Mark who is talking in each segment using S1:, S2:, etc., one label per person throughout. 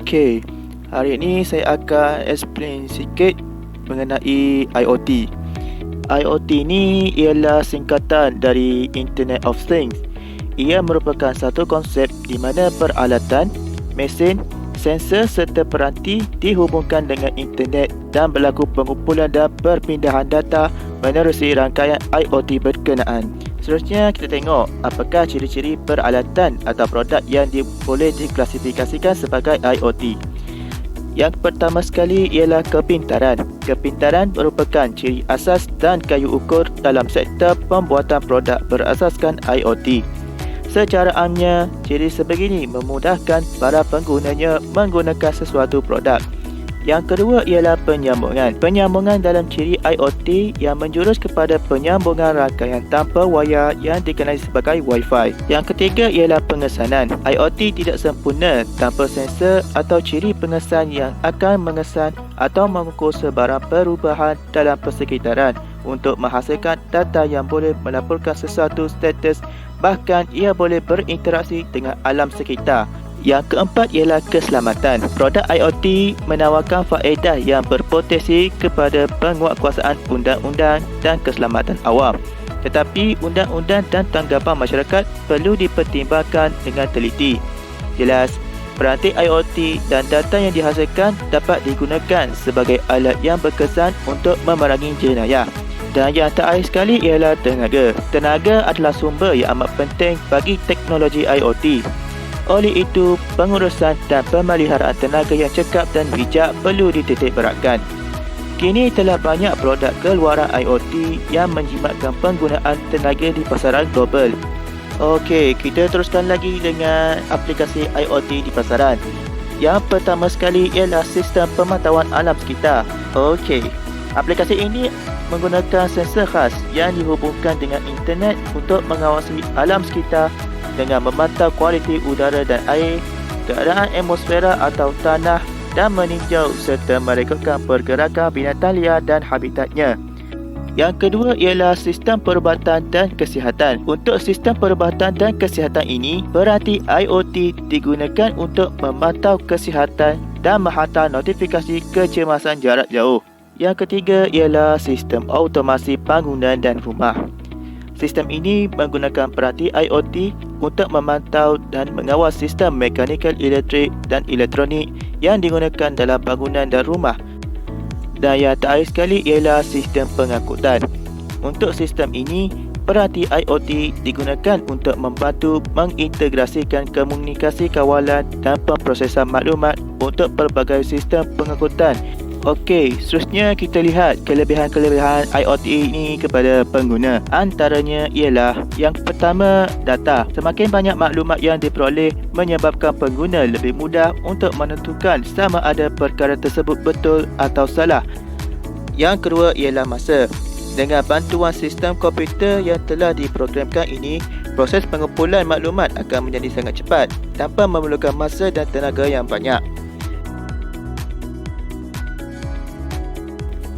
S1: Okey, hari ini saya akan explain sikit mengenai IoT. IoT ni ialah singkatan dari Internet of Things. Ia merupakan satu konsep di mana peralatan, mesin, sensor serta peranti dihubungkan dengan internet dan berlaku pengumpulan dan perpindahan data menerusi rangkaian IoT berkenaan. Seterusnya kita tengok apakah ciri-ciri peralatan atau produk yang boleh diklasifikasikan sebagai IoT. Yang pertama sekali ialah kepintaran. Kepintaran merupakan ciri asas dan kayu ukur dalam sektor pembuatan produk berasaskan IoT. Secara amnya, ciri sebegini memudahkan para penggunanya menggunakan sesuatu produk. Yang kedua ialah penyambungan. Penyambungan dalam ciri IoT yang menjurus kepada penyambungan rangkaian tanpa wayar yang dikenali sebagai Wi-Fi. Yang ketiga ialah pengesanan. IoT tidak sempurna tanpa sensor atau ciri pengesan yang akan mengesan atau mengukur sebarang perubahan dalam persekitaran untuk menghasilkan data yang boleh melaporkan sesuatu status, bahkan ia boleh berinteraksi dengan alam sekitar. Yang keempat ialah keselamatan. Produk IoT menawarkan faedah yang berpotensi kepada penguatkuasaan undang-undang dan keselamatan awam. Tetapi undang-undang dan tanggapan masyarakat perlu dipertimbangkan dengan teliti. Jelas, peranti IoT dan data yang dihasilkan dapat digunakan sebagai alat yang berkesan untuk memerangi jenayah. Dan yang terakhir sekali ialah tenaga. Tenaga adalah sumber yang amat penting bagi teknologi IoT. Oleh itu, pengurusan dan pemeliharaan tenaga yang cekap dan bijak perlu dititik beratkan. Kini telah banyak produk keluaran IoT yang menjimatkan penggunaan tenaga di pasaran global. Okey, kita teruskan lagi dengan aplikasi IoT di pasaran. Yang pertama sekali ialah sistem pemantauan alam sekitar. Okey, aplikasi ini menggunakan sensor khas yang dihubungkan dengan internet untuk mengawasi alam sekitar dengan memantau kualiti udara dan air, keadaan atmosfera atau tanah dan meninjau serta merekodkan pergerakan binatang liar dan habitatnya. Yang kedua ialah sistem perubatan dan kesihatan. Untuk sistem perubatan dan kesihatan ini, peranti IoT digunakan untuk memantau kesihatan dan menghantar notifikasi kecemasan jarak jauh. Yang ketiga ialah sistem automasi bangunan dan rumah. Sistem ini menggunakan peranti IoT untuk memantau dan mengawal sistem mekanikal, elektrik dan elektronik yang digunakan dalam bangunan dan rumah. Dan yang terakhir sekali ialah sistem pengangkutan. Untuk sistem ini, peranti IoT digunakan untuk membantu mengintegrasikan komunikasi kawalan dan pemprosesan maklumat untuk pelbagai sistem pengangkutan. Okey, seterusnya kita lihat kelebihan-kelebihan IoT ini kepada pengguna. Antaranya ialah yang pertama, data. Semakin banyak maklumat yang diperoleh menyebabkan pengguna lebih mudah untuk menentukan sama ada perkara tersebut betul atau salah. Yang kedua ialah masa. Dengan bantuan sistem komputer yang telah diprogramkan ini, proses pengumpulan maklumat akan menjadi sangat cepat tanpa memerlukan masa dan tenaga yang banyak.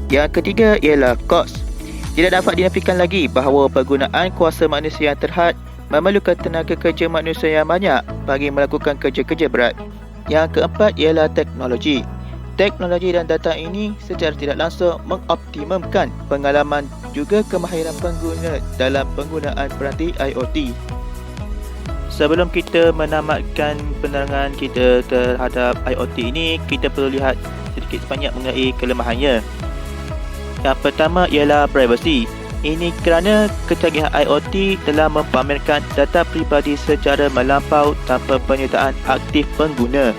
S1: Yang ketiga ialah kos. Tidak dapat dinafikan lagi bahawa penggunaan kuasa manusia yang terhad memerlukan tenaga kerja manusia yang banyak bagi melakukan kerja-kerja berat. Yang keempat ialah teknologi. Teknologi dan data ini secara tidak langsung mengoptimumkan pengalaman juga kemahiran pengguna dalam penggunaan peranti IoT. Sebelum kita menamatkan penerangan kita terhadap IoT ini, kita perlu lihat sedikit sebanyak mengenai kelemahannya. Yang pertama ialah privacy. Ini kerana kecanggihan IoT telah mempamerkan data peribadi secara melampau tanpa penyertaan aktif pengguna.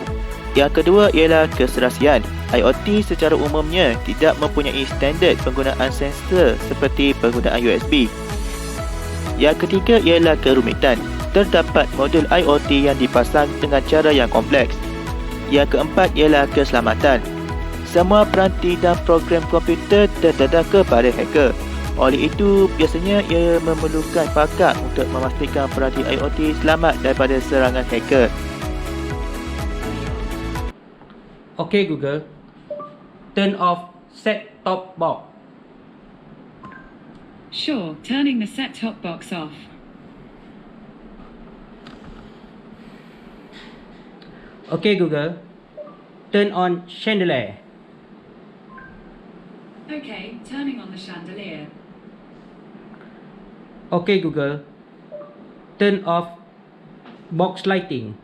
S1: Yang kedua ialah keserasian. IoT secara umumnya tidak mempunyai standard penggunaan sensor seperti penggunaan USB. Yang ketiga ialah kerumitan. Terdapat modul IoT yang dipasang dengan cara yang kompleks. Yang keempat ialah keselamatan. Semua peranti dan program komputer terdedah kepada hacker. Oleh itu, biasanya ia memerlukan pakar untuk memastikan peranti IoT selamat daripada serangan hacker.
S2: Okay Google, turn off set-top box.
S3: Sure, turning the set-top box off.
S2: Okay Google, Turn on chandelier.
S3: Okay, turning on the chandelier.
S2: Okay Google, turn off box lighting.